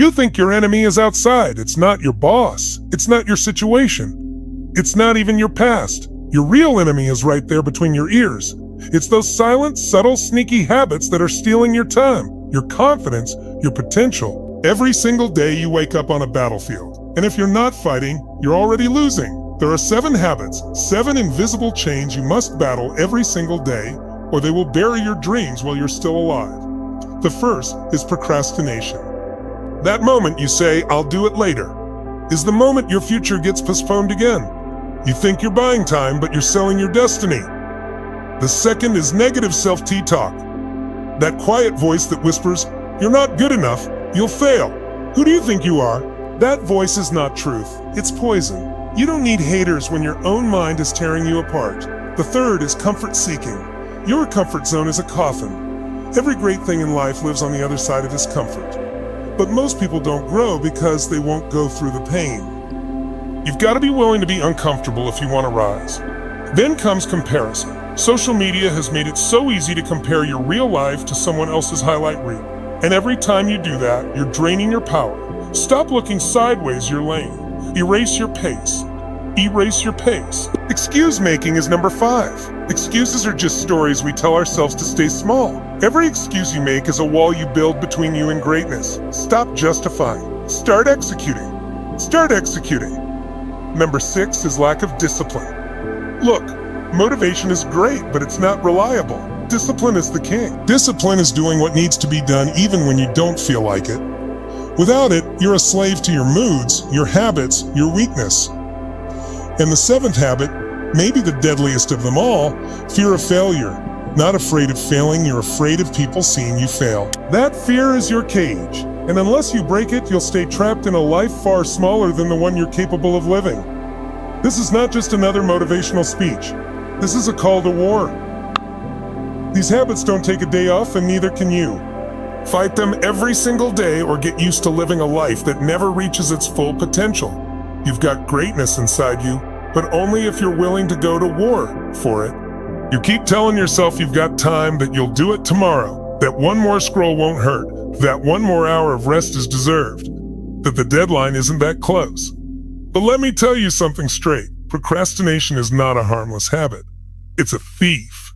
You think your enemy is outside. It's not your boss. It's not your situation. It's not even your past. Your real enemy is right there between your ears. It's those silent, subtle, sneaky habits that are stealing your time, your confidence, your potential. Every single day you wake up on a battlefield. And if you're not fighting, you're already losing. There are 7 habits, 7 invisible chains you must battle every single day, or they will bury your dreams while you're still alive. The first is procrastination. That moment you say, "I'll do it later," is the moment your future gets postponed again. You think you're buying time, but you're selling your destiny. The second is negative self-talk. That quiet voice that whispers, "You're not good enough, you'll fail. Who do you think you are?" That voice is not truth, it's poison. You don't need haters when your own mind is tearing you apart. The third is comfort seeking. Your comfort zone is a coffin. Every great thing in life lives on the other side of discomfort. But most people don't grow because they won't go through the pain. You've got to be willing to be uncomfortable if you want to rise. Then comes comparison. Social media has made it so easy to compare your real life to someone else's highlight reel. And every time you do that, you're draining your power. Stop looking sideways your lane. Erase your pace. Erase your pace. Excuse making is number 5. Excuses are just stories we tell ourselves to stay small. Every excuse you make is a wall you build between you and greatness. Stop justifying. Start executing. Start executing. Number 6 is lack of discipline. Look, motivation is great, but it's not reliable. Discipline is the king. Discipline is doing what needs to be done even when you don't feel like it. Without it, you're a slave to your moods, your habits, your weakness. And the 7th habit, maybe the deadliest of them all, fear of failure. Not afraid of failing, you're afraid of people seeing you fail. That fear is your cage, and unless you break it, you'll stay trapped in a life far smaller than the one you're capable of living. This is not just another motivational speech. This is a call to war. These habits don't take a day off, and neither can you. Fight them every single day or get used to living a life that never reaches its full potential. You've got greatness inside you, but only if you're willing to go to war for it. You keep telling yourself you've got time, that you'll do it tomorrow, that one more scroll won't hurt, that one more hour of rest is deserved, that the deadline isn't that close. But let me tell you something straight. Procrastination is not a harmless habit. It's a thief.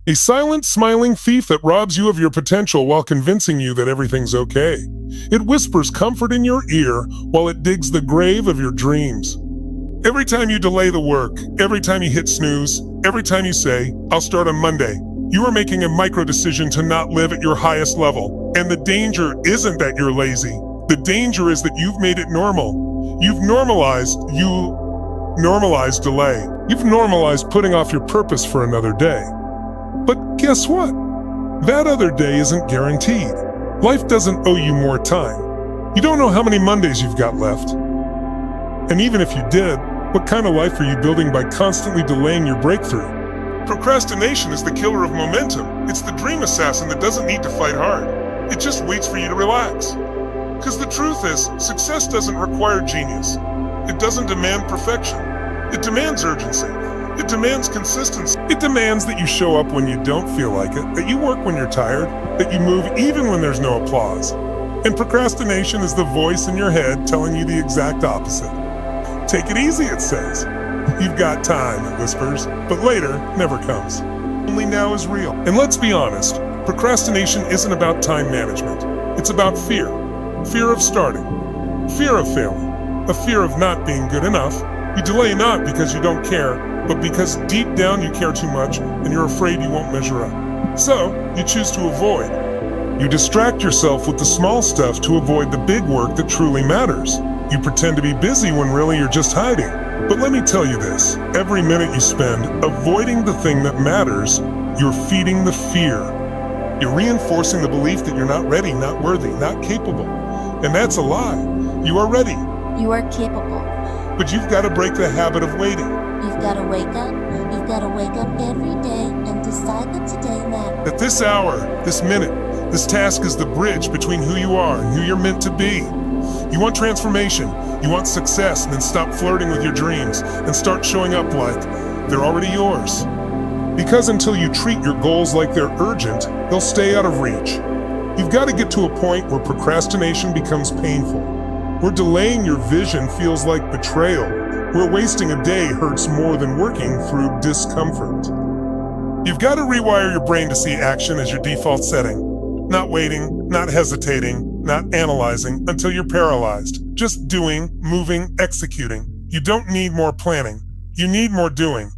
A silent, smiling thief that robs you of your potential while convincing you that everything's okay. It whispers comfort in your ear while it digs the grave of your dreams. Every time you delay the work, every time you hit snooze, every time you say, "I'll start on Monday," you are making a micro-decision to not live at your highest level. And the danger isn't that you're lazy. The danger is that you've made it normal. You've normalized delay. You've normalized putting off your purpose for another day. But guess what? That other day isn't guaranteed. Life doesn't owe you more time. You don't know how many Mondays you've got left. And even if you did, what kind of life are you building by constantly delaying your breakthrough? Procrastination is the killer of momentum. It's the dream assassin that doesn't need to fight hard. It just waits for you to relax. Because the truth is, success doesn't require genius. It doesn't demand perfection. It demands urgency. It demands consistency. It demands that you show up when you don't feel like it, that you work when you're tired, that you move even when there's no applause. And procrastination is the voice in your head telling you the exact opposite. Take it easy, it says. You've got time, it whispers, but later never comes. Only now is real. And let's be honest, procrastination isn't about time management. It's about fear. Fear of starting. Fear of failing. A fear of not being good enough. You delay not because you don't care, but because deep down you care too much and you're afraid you won't measure up. So, you choose to avoid. You distract yourself with the small stuff to avoid the big work that truly matters. You pretend to be busy when really you're just hiding. But let me tell you this, every minute you spend avoiding the thing that matters, you're feeding the fear. You're reinforcing the belief that you're not ready, not worthy, not capable. And that's a lie. You are ready. You are capable. But you've got to break the habit of waiting. You've got to wake up. You've got to wake up every day and decide that today matters. That this hour, this minute, this task is the bridge between who you are and who you're meant to be. You want transformation, you want success, then stop flirting with your dreams and start showing up like they're already yours. Because until you treat your goals like they're urgent, they'll stay out of reach. You've got to get to a point where procrastination becomes painful, where delaying your vision feels like betrayal, where wasting a day hurts more than working through discomfort. You've got to rewire your brain to see action as your default setting. Not waiting, not hesitating, not analyzing until you're paralyzed. Just doing, moving, executing. You don't need more planning. You need more doing.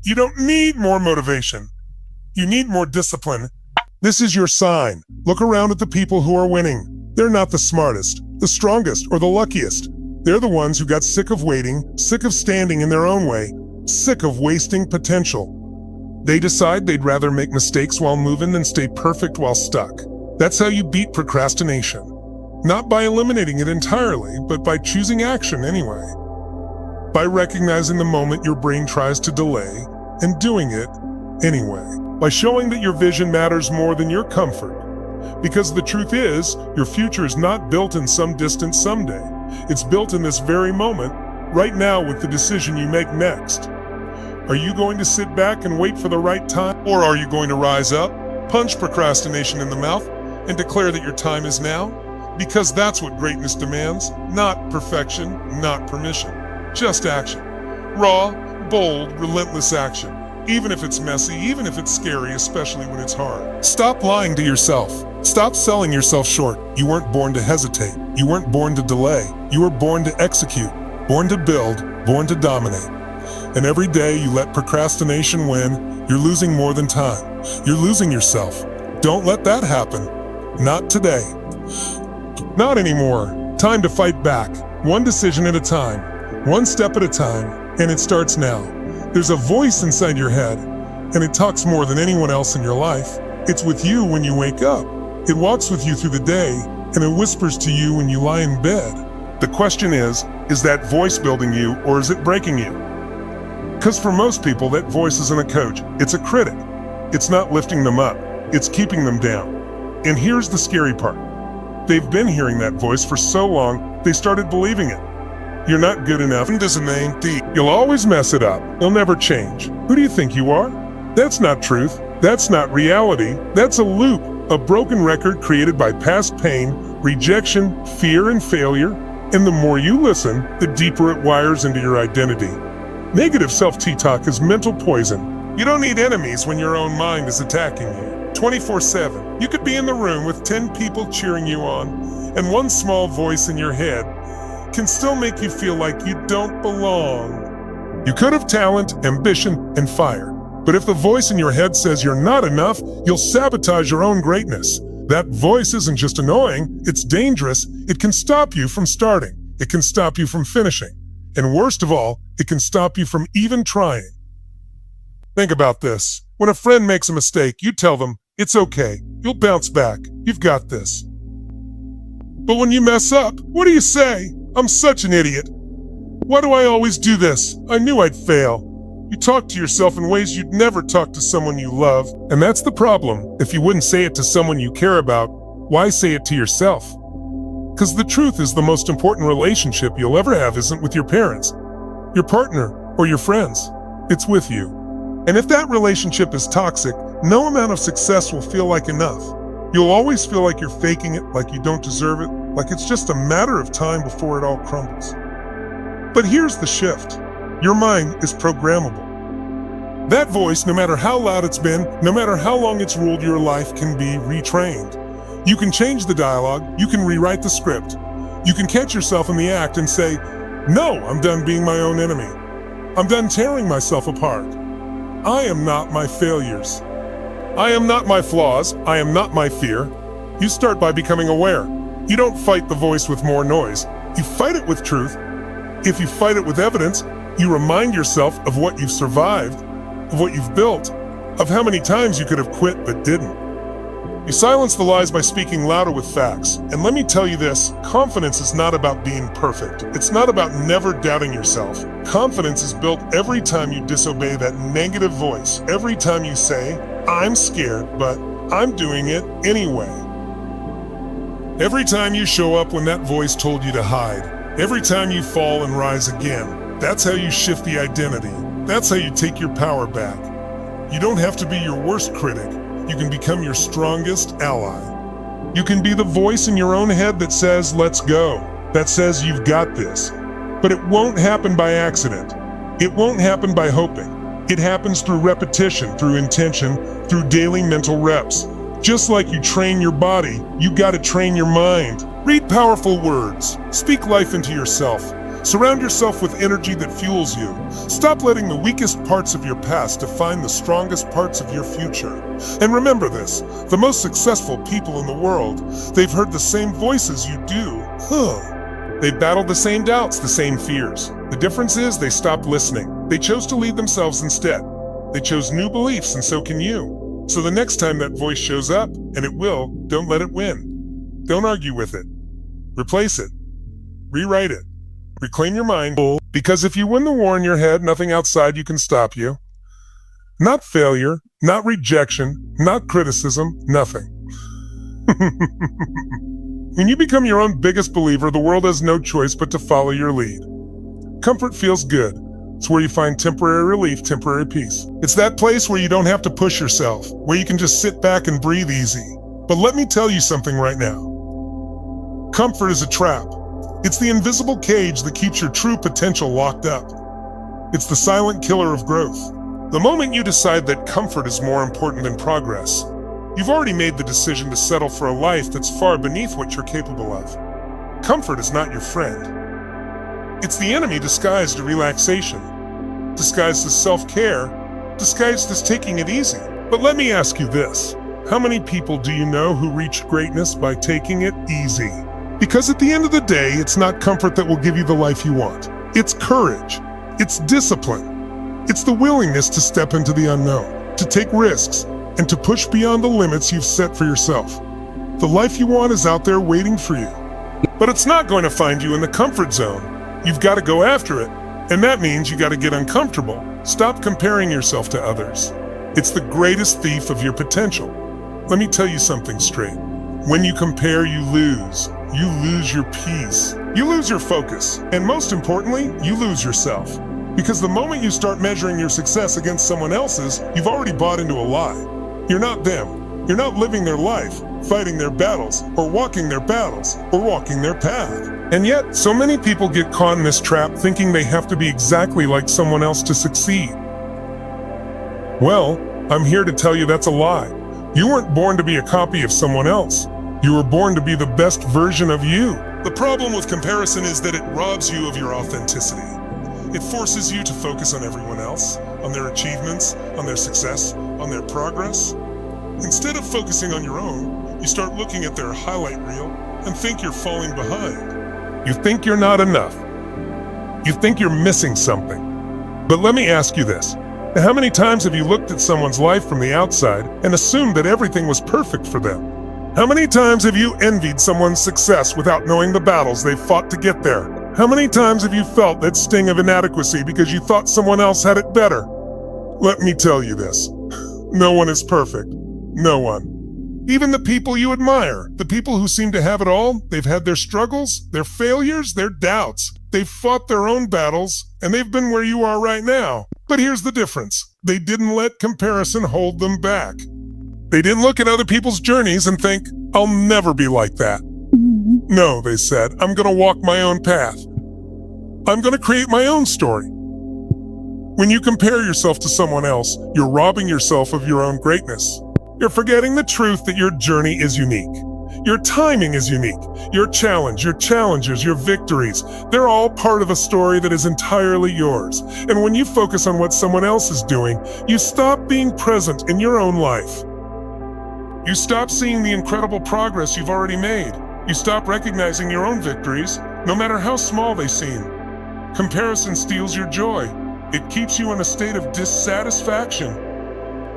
You don't need more motivation. You need more discipline. This is your sign. Look around at the people who are winning. They're not the smartest, the strongest, or the luckiest. They're the ones who got sick of waiting, sick of standing in their own way, sick of wasting potential. They decide they'd rather make mistakes while moving than stay perfect while stuck. That's how you beat procrastination. Not by eliminating it entirely, but by choosing action anyway. By recognizing the moment your brain tries to delay and doing it anyway. By showing that your vision matters more than your comfort. Because the truth is, your future is not built in some distant someday. It's built in this very moment, right now with the decision you make next. Are you going to sit back and wait for the right time? Or are you going to rise up, punch procrastination in the mouth, and declare that your time is now? Because that's what greatness demands. Not perfection, not permission. Just action. Raw, bold, relentless action. Even if it's messy, even if it's scary, especially when it's hard. Stop lying to yourself. Stop selling yourself short. You weren't born to hesitate. You weren't born to delay. You were born to execute, born to build, born to dominate. And every day you let procrastination win, you're losing more than time. You're losing yourself. Don't let that happen. Not today. Not anymore. Time to fight back. One decision at a time. One step at a time. And it starts now. There's a voice inside your head, and it talks more than anyone else in your life. It's with you when you wake up. It walks with you through the day, and it whispers to you when you lie in bed. The question is that voice building you, or is it breaking you? Because for most people, that voice isn't a coach. It's a critic. It's not lifting them up. It's keeping them down. And here's the scary part. They've been hearing that voice for so long, they started believing it. You're not good enough. It doesn't mean D. You'll always mess it up. You'll never change. Who do you think you are? That's not truth. That's not reality. That's a loop, a broken record created by past pain, rejection, fear, and failure. And the more you listen, the deeper it wires into your identity. Negative self-talk is mental poison. You don't need enemies when your own mind is attacking you. 24/7. You could be in the room with 10 people cheering you on, and one small voice in your head can still make you feel like you don't belong. You could have talent, ambition, and fire. But if the voice in your head says you're not enough, you'll sabotage your own greatness. That voice isn't just annoying, it's dangerous. It can stop you from starting. It can stop you from finishing. And worst of all, it can stop you from even trying. Think about this. When a friend makes a mistake, you tell them, it's okay, you'll bounce back, you've got this. But when you mess up, what do you say? I'm such an idiot. Why do I always do this? I knew I'd fail. You talk to yourself in ways you'd never talk to someone you love. And that's the problem. If you wouldn't say it to someone you care about, why say it to yourself? Because the truth is the most important relationship you'll ever have isn't with your parents, your partner, or your friends. It's with you. And if that relationship is toxic, no amount of success will feel like enough. You'll always feel like you're faking it, like you don't deserve it, like it's just a matter of time before it all crumbles. But here's the shift. Your mind is programmable. That voice, no matter how loud it's been, no matter how long it's ruled your life, can be retrained. You can change the dialogue, you can rewrite the script. You can catch yourself in the act and say, no, I'm done being my own enemy. I'm done tearing myself apart. I am not my failures. I am not my flaws. I am not my fear. You start by becoming aware. You don't fight the voice with more noise. You fight it with truth. If you fight it with evidence, you remind yourself of what you've survived, of what you've built, of how many times you could have quit but didn't. You silence the lies by speaking louder with facts. And let me tell you this, confidence is not about being perfect. It's not about never doubting yourself. Confidence is built every time you disobey that negative voice. Every time you say, I'm scared, but I'm doing it anyway. Every time you show up when that voice told you to hide. Every time you fall and rise again. That's how you shift the identity. That's how you take your power back. You don't have to be your worst critic. You can become your strongest ally. You can be the voice in your own head that says, let's go, that says you've got this. But it won't happen by accident. It won't happen by hoping. It happens through repetition, through intention, through daily mental reps. Just like you train your body, you gotta train your mind. Read powerful words. Speak life into yourself. Surround yourself with energy that fuels you. Stop letting the weakest parts of your past define the strongest parts of your future. And remember this, the most successful people in the world, they've heard the same voices you do. They battled the same doubts, the same fears. The difference is they stopped listening. They chose to lead themselves instead. They chose new beliefs, and so can you. So the next time that voice shows up, and it will, don't let it win. Don't argue with it. Replace it. Rewrite it. Reclaim your mind, because if you win the war in your head, nothing outside you can stop you. Not failure, not rejection, not criticism, nothing. When you become your own biggest believer, the world has no choice but to follow your lead. Comfort feels good. It's where you find temporary relief, temporary peace. It's that place where you don't have to push yourself, where you can just sit back and breathe easy. But let me tell you something right now. Comfort is a trap. It's the invisible cage that keeps your true potential locked up. It's the silent killer of growth. The moment you decide that comfort is more important than progress, you've already made the decision to settle for a life that's far beneath what you're capable of. Comfort is not your friend. It's the enemy disguised as relaxation, disguised as self-care, disguised as taking it easy. But let me ask you this. How many people do you know who reach greatness by taking it easy? Because at the end of the day, it's not comfort that will give you the life you want. It's courage. It's discipline. It's the willingness to step into the unknown, to take risks, and to push beyond the limits you've set for yourself. The life you want is out there waiting for you. But it's not going to find you in the comfort zone. You've got to go after it. And that means you got to get uncomfortable. Stop comparing yourself to others. It's the greatest thief of your potential. Let me tell you something straight. When you compare, you lose. You lose your peace. You lose your focus. And most importantly, you lose yourself. Because the moment you start measuring your success against someone else's, you've already bought into a lie. You're not them. You're not living their life, fighting their battles, or walking their battles, or walking their path. And yet, so many people get caught in this trap thinking they have to be exactly like someone else to succeed. Well, I'm here to tell you that's a lie. You weren't born to be a copy of someone else. You were born to be the best version of you. The problem with comparison is that it robs you of your authenticity. It forces you to focus on everyone else, on their achievements, on their success, on their progress. Instead of focusing on your own, you start looking at their highlight reel and think you're falling behind. You think you're not enough. You think you're missing something. But let me ask you this. How many times have you looked at someone's life from the outside and assumed that everything was perfect for them? How many times have you envied someone's success without knowing the battles they fought to get there? How many times have you felt that sting of inadequacy because you thought someone else had it better? Let me tell you this. No one is perfect. No one. Even the people you admire, the people who seem to have it all, they've had their struggles, their failures, their doubts. They've fought their own battles, and they've been where you are right now. But here's the difference. They didn't let comparison hold them back. They didn't look at other people's journeys and think, I'll never be like that. No, they said, I'm going to walk my own path. I'm going to create my own story. When you compare yourself to someone else, you're robbing yourself of your own greatness. You're forgetting the truth that your journey is unique. Your timing is unique. Your challenge, your challenges, your victories, they're all part of a story that is entirely yours. And when you focus on what someone else is doing, you stop being present in your own life. You stop seeing the incredible progress you've already made. You stop recognizing your own victories, no matter how small they seem. Comparison steals your joy. It keeps you in a state of dissatisfaction.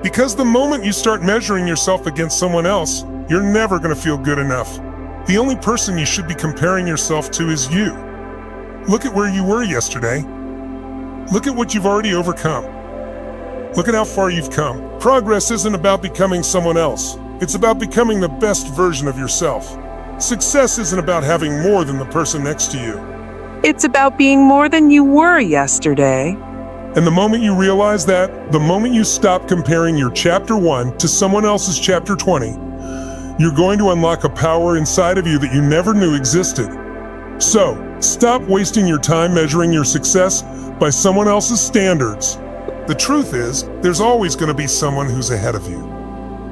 Because the moment you start measuring yourself against someone else, you're never going to feel good enough. The only person you should be comparing yourself to is you. Look at where you were yesterday. Look at what you've already overcome. Look at how far you've come. Progress isn't about becoming someone else. It's about becoming the best version of yourself. Success isn't about having more than the person next to you. It's about being more than you were yesterday. And the moment you realize that, the moment you stop comparing your chapter 1 to someone else's chapter 20, You're going to unlock a power inside of you that you never knew existed. So, stop wasting your time measuring your success by someone else's standards. The truth is, there's always going to be someone who's ahead of you.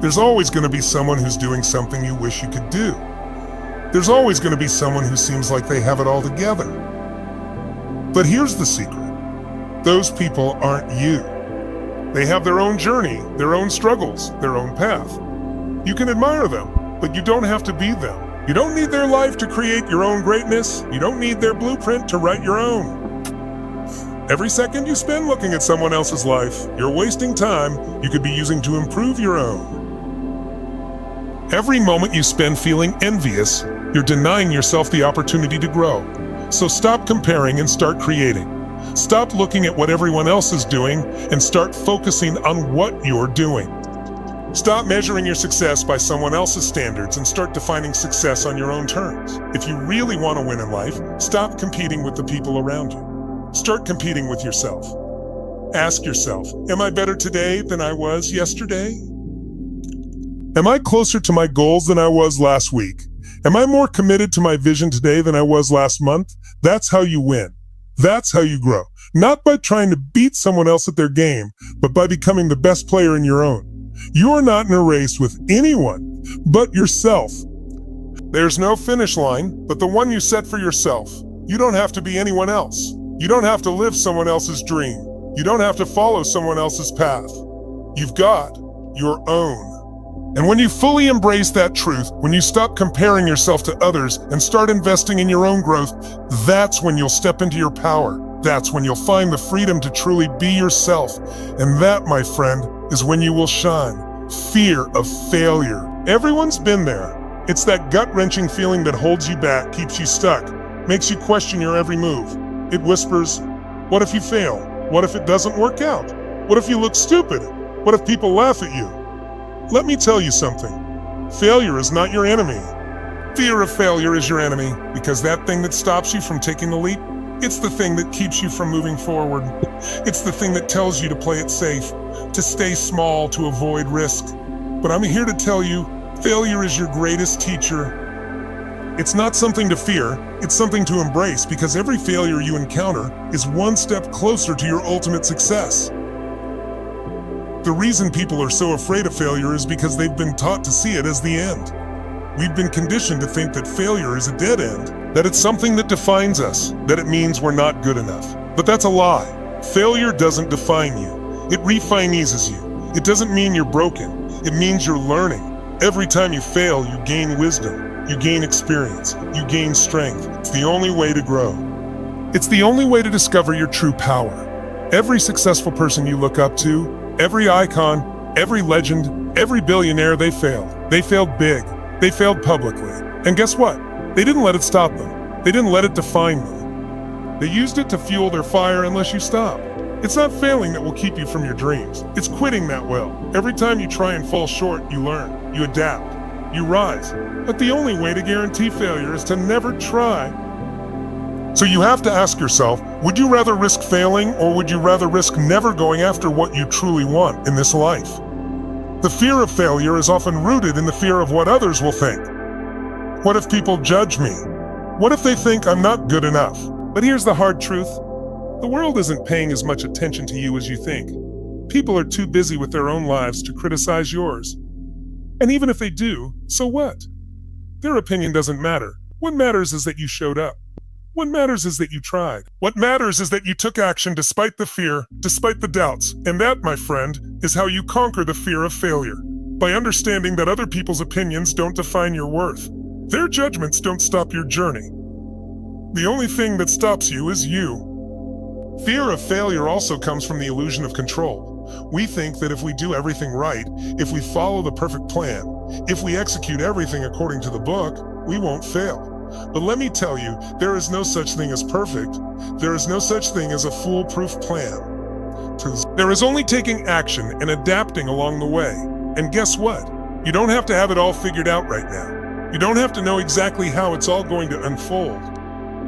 There's always going to be someone who's doing something you wish you could do. There's always going to be someone who seems like they have it all together. But here's the secret. Those people aren't you. They have their own journey, their own struggles, their own path. You can admire them, but you don't have to be them. You don't need their life to create your own greatness. You don't need their blueprint to write your own. Every second you spend looking at someone else's life, you're wasting time you could be using to improve your own. Every moment you spend feeling envious, you're denying yourself the opportunity to grow. So stop comparing and start creating. Stop looking at what everyone else is doing and start focusing on what you're doing. Stop measuring your success by someone else's standards and start defining success on your own terms. If you really want to win in life, stop competing with the people around you. Start competing with yourself. Ask yourself, am I better today than I was yesterday? Am I closer to my goals than I was last week? Am I more committed to my vision today than I was last month? That's how you win. That's how you grow. Not by trying to beat someone else at their game, but by becoming the best player in your own. You are not in a race with anyone but yourself. There's no finish line but the one you set for yourself. You don't have to be anyone else. You don't have to live someone else's dream. You don't have to follow someone else's path. You've got your own. And when you fully embrace that truth, when you stop comparing yourself to others and start investing in your own growth, that's when you'll step into your power. That's when you'll find the freedom to truly be yourself. And that, my friend, is when you will shine. Fear of failure. Everyone's been there. It's that gut-wrenching feeling that holds you back, keeps you stuck, makes you question your every move. It whispers, what if you fail? What if it doesn't work out? What if you look stupid? What if people laugh at you? Let me tell you something. Failure is not your enemy. Fear of failure is your enemy, because that thing that stops you from taking the leap, it's the thing that keeps you from moving forward. It's the thing that tells you to play it safe, to stay small, to avoid risk. But I'm here to tell you, failure is your greatest teacher. It's not something to fear, it's something to embrace, because every failure you encounter is one step closer to your ultimate success. The reason people are so afraid of failure is because they've been taught to see it as the end. We've been conditioned to think that failure is a dead end, that it's something that defines us, that it means we're not good enough. But that's a lie. Failure doesn't define you. It refineses you. It doesn't mean you're broken. It means you're learning. Every time you fail, you gain wisdom. You gain experience. You gain strength. It's the only way to grow. It's the only way to discover your true power. Every successful person you look up to, every icon, every legend, every billionaire, they failed. They failed big. They failed publicly. And guess what? They didn't let it stop them. They didn't let it define them. They used it to fuel their fire unless you stop. It's not failing that will keep you from your dreams. It's quitting that will. Every time you try and fall short, you learn, you adapt, you rise. But the only way to guarantee failure is to never try. So you have to ask yourself, would you rather risk failing, or would you rather risk never going after what you truly want in this life? The fear of failure is often rooted in the fear of what others will think. What if people judge me? What if they think I'm not good enough? But here's the hard truth. The world isn't paying as much attention to you as you think. People are too busy with their own lives to criticize yours. And even if they do, so what? Their opinion doesn't matter. What matters is that you showed up. What matters is that you tried. What matters is that you took action despite the fear, despite the doubts. And that, my friend, is how you conquer the fear of failure. By understanding that other people's opinions don't define your worth. Their judgments don't stop your journey. The only thing that stops you is you. Fear of failure also comes from the illusion of control. We think that if we do everything right, if we follow the perfect plan, if we execute everything according to the book, we won't fail. But let me tell you, there is no such thing as perfect. There is no such thing as a foolproof plan. There is only taking action and adapting along the way. And guess what? You don't have to have it all figured out right now. You don't have to know exactly how it's all going to unfold.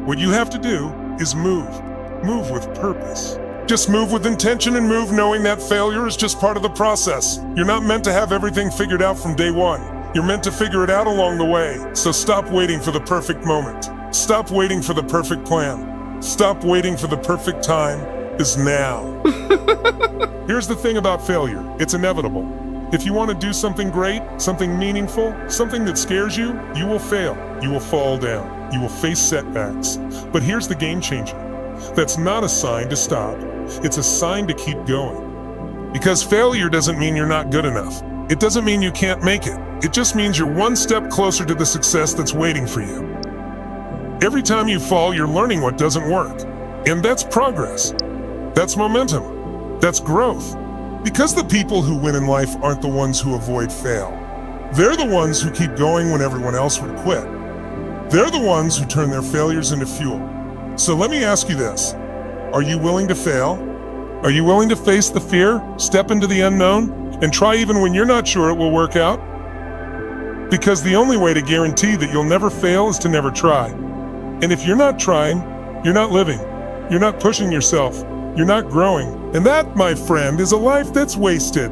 What you have to do is move. Move with purpose. Just move with intention and move knowing that failure is just part of the process. You're not meant to have everything figured out from day one. You're meant to figure it out along the way. So stop waiting for the perfect moment. Stop waiting for the perfect plan. Stop waiting for the perfect time. Is now. Here's the thing about failure. It's inevitable. If you want to do something great, something meaningful, something that scares you, you will fail. You will fall down. You will face setbacks. But here's the game changer. That's not a sign to stop. It's a sign to keep going. Because failure doesn't mean you're not good enough. It doesn't mean you can't make it. It just means you're one step closer to the success that's waiting for you. Every time you fall, you're learning what doesn't work. And that's progress. That's momentum. That's growth. Because the people who win in life aren't the ones who avoid fail. They're the ones who keep going when everyone else would quit. They're the ones who turn their failures into fuel. So let me ask you this. Are you willing to fail? Are you willing to face the fear, step into the unknown, and try even when you're not sure it will work out? Because the only way to guarantee that you'll never fail is to never try. And if you're not trying, you're not living. You're not pushing yourself. You're not growing. And that, my friend, is a life that's wasted.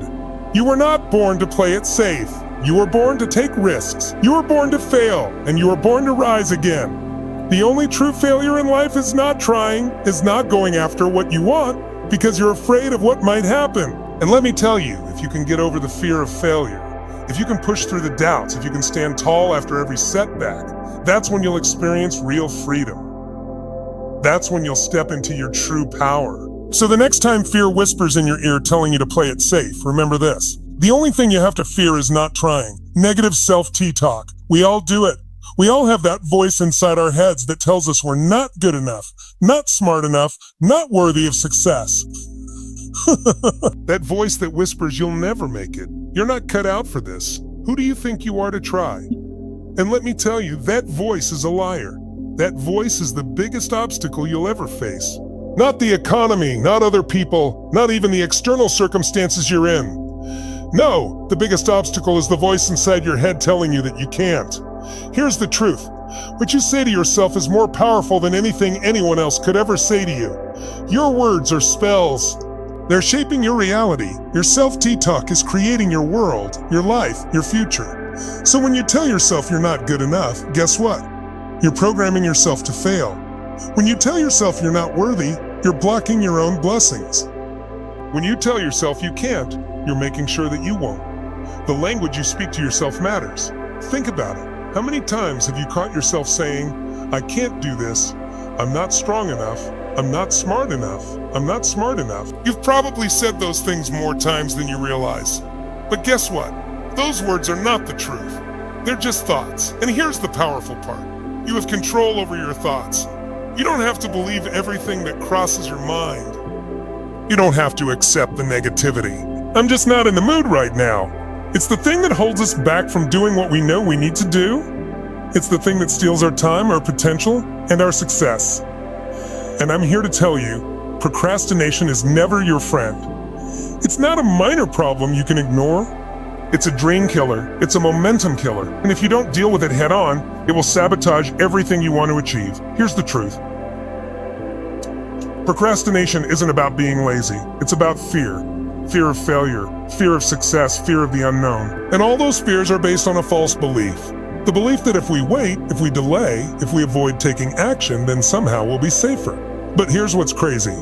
You were not born to play it safe. You were born to take risks. You were born to fail, and you were born to rise again. The only true failure in life is not trying, is not going after what you want, because you're afraid of what might happen. And let me tell you, if you can get over the fear of failure, if you can push through the doubts, if you can stand tall after every setback, that's when you'll experience real freedom. That's when you'll step into your true power. So the next time fear whispers in your ear telling you to play it safe, remember this. The only thing you have to fear is not trying. Negative self-talk. We all do it. We all have that voice inside our heads that tells us we're not good enough, not smart enough, not worthy of success. That voice that whispers you'll never make it. You're not cut out for this. Who do you think you are to try? And let me tell you, that voice is a liar. That voice is the biggest obstacle you'll ever face. Not the economy, not other people, not even the external circumstances you're in. No, the biggest obstacle is the voice inside your head telling you that you can't. Here's the truth. What you say to yourself is more powerful than anything anyone else could ever say to you. Your words are spells. They're shaping your reality. Your self-talk is creating your world, your life, your future. So when you tell yourself you're not good enough, guess what? You're programming yourself to fail. When you tell yourself you're not worthy, you're blocking your own blessings. When you tell yourself you can't, you're making sure that you won't. The language you speak to yourself matters. Think about it. How many times have you caught yourself saying, I can't do this, I'm not strong enough, I'm not smart enough, I'm not smart enough? You've probably said those things more times than you realize. But guess what? Those words are not the truth. They're just thoughts. And here's the powerful part. You have control over your thoughts. You don't have to believe everything that crosses your mind. You don't have to accept the negativity. I'm just not in the mood right now. It's the thing that holds us back from doing what we know we need to do. It's the thing that steals our time, our potential, and our success. And I'm here to tell you, procrastination is never your friend. It's not a minor problem you can ignore. It's a dream killer. It's a momentum killer. And if you don't deal with it head on, it will sabotage everything you want to achieve. Here's the truth. Procrastination isn't about being lazy. It's about fear. Fear of failure, fear of success, fear of the unknown. And all those fears are based on a false belief. The belief that if we wait, if we delay, if we avoid taking action, then somehow we'll be safer. But here's what's crazy.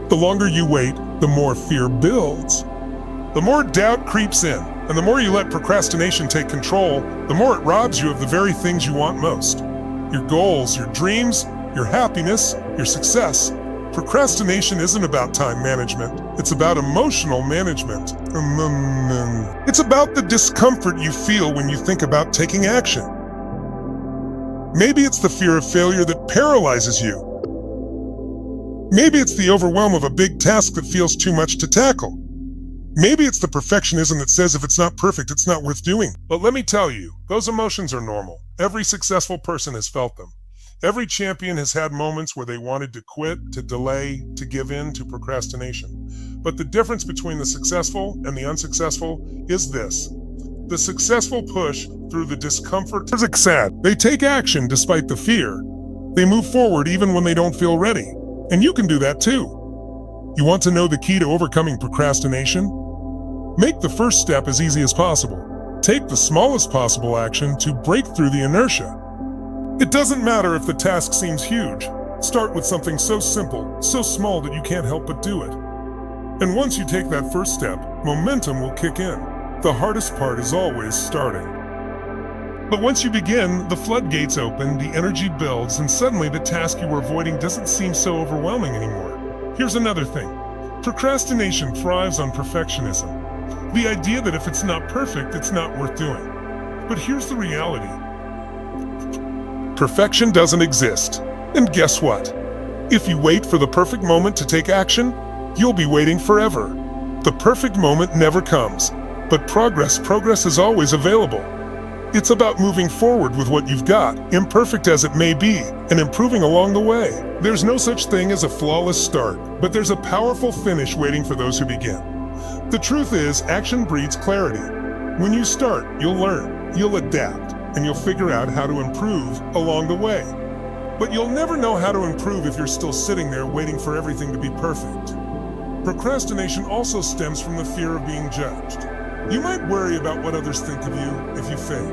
The longer you wait, the more fear builds. The more doubt creeps in. And the more you let procrastination take control, the more it robs you of the very things you want most. Your goals, your dreams, your happiness, your success. Procrastination isn't about time management. It's about emotional management. It's about the discomfort you feel when you think about taking action. Maybe it's the fear of failure that paralyzes you. Maybe it's the overwhelm of a big task that feels too much to tackle. Maybe it's the perfectionism that says if it's not perfect, it's not worth doing. But let me tell you, those emotions are normal. Every successful person has felt them. Every champion has had moments where they wanted to quit, to delay, to give in to procrastination. But the difference between the successful and the unsuccessful is this. The successful push through the discomfort. They take action despite the fear. They move forward even when they don't feel ready. And you can do that too. You want to know the key to overcoming procrastination? Make the first step as easy as possible. take the smallest possible action to break through the inertia. It doesn't matter if the task seems huge. Start with something so simple, so small that you can't help but do it. And once you take that first step, momentum will kick in. The hardest part is always starting. But once you begin, the floodgates open, the energy builds, and suddenly the task you were avoiding doesn't seem so overwhelming anymore. Here's another thing. Procrastination thrives on perfectionism. The idea that if it's not perfect, it's not worth doing. But here's the reality. Perfection doesn't exist. And guess what? If you wait for the perfect moment to take action, you'll be waiting forever. The perfect moment never comes, but progress is always available. It's about moving forward with what you've got, imperfect as it may be, and improving along the way. There's no such thing as a flawless start, but there's a powerful finish waiting for those who begin. The truth is, action breeds clarity. When you start, you'll learn, you'll adapt, and you'll figure out how to improve along the way. But you'll never know how to improve if you're still sitting there waiting for everything to be perfect. Procrastination also stems from the fear of being judged. You might worry about what others think of you if you fail.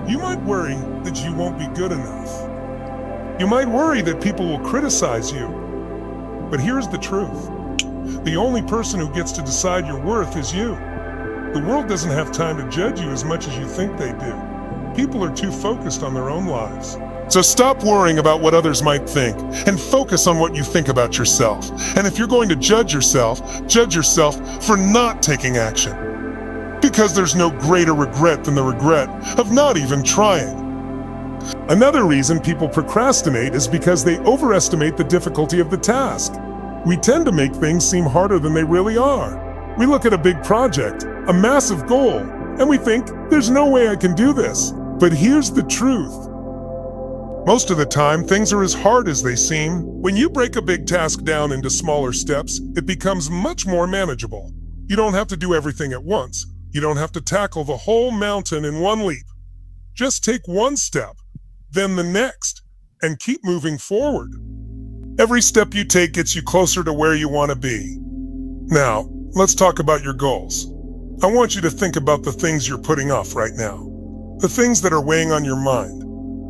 You might worry that you won't be good enough. You might worry that people will criticize you. But here's the truth. The only person who gets to decide your worth is you. The world doesn't have time to judge you as much as you think they do. People are too focused on their own lives. So stop worrying about what others might think and focus on what you think about yourself. And if you're going to judge yourself for not taking action. Because there's no greater regret than the regret of not even trying. Another reason people procrastinate is because they overestimate the difficulty of the task. We tend to make things seem harder than they really are. We look at a big project, a massive goal, and we think, there's no way I can do this. But here's the truth. Most of the time, things are as hard as they seem. When you break a big task down into smaller steps, it becomes much more manageable. You don't have to do everything at once. You don't have to tackle the whole mountain in one leap. Just take one step, then the next, and keep moving forward. Every step you take gets you closer to where you want to be. Now, let's talk about your goals. I want you to think about the things you're putting off right now. The things that are weighing on your mind.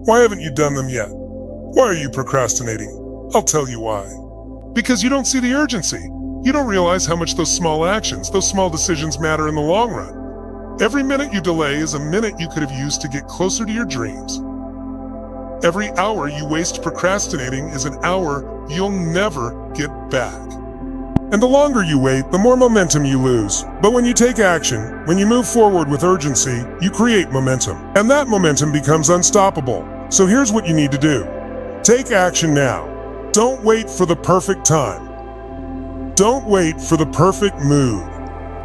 Why haven't you done them yet? Why are you procrastinating? I'll tell you why. Because you don't see the urgency. You don't realize how much those small actions, those small decisions matter in the long run. Every minute you delay is a minute you could have used to get closer to your dreams. Every hour you waste procrastinating is an hour you'll never get back. And the longer you wait, the more momentum you lose. But when you take action, when you move forward with urgency, you create momentum. And that momentum becomes unstoppable. So here's what you need to do. Take action now. Don't wait for the perfect time. Don't wait for the perfect mood.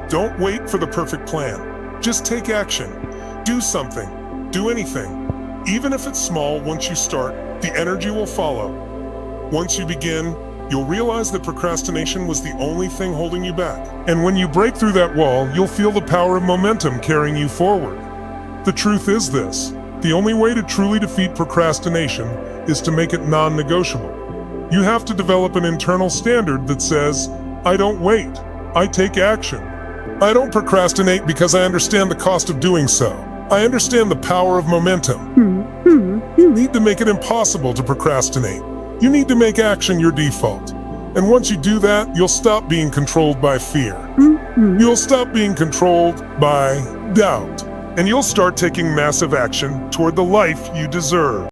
Don't wait for the perfect plan. Just take action. Do something. Do anything. Even if it's small, once you start, the energy will follow. Once you begin, you'll realize that procrastination was the only thing holding you back. And when you break through that wall, you'll feel the power of momentum carrying you forward. The truth is this: the only way to truly defeat procrastination is to make it non-negotiable. You have to develop an internal standard that says, I don't wait, I take action. I don't procrastinate because I understand the cost of doing so. I understand the power of momentum. You need to make it impossible to procrastinate. You need to make action your default. And once you do that, you'll stop being controlled by fear. You'll stop being controlled by doubt. And you'll start taking massive action toward the life you deserve.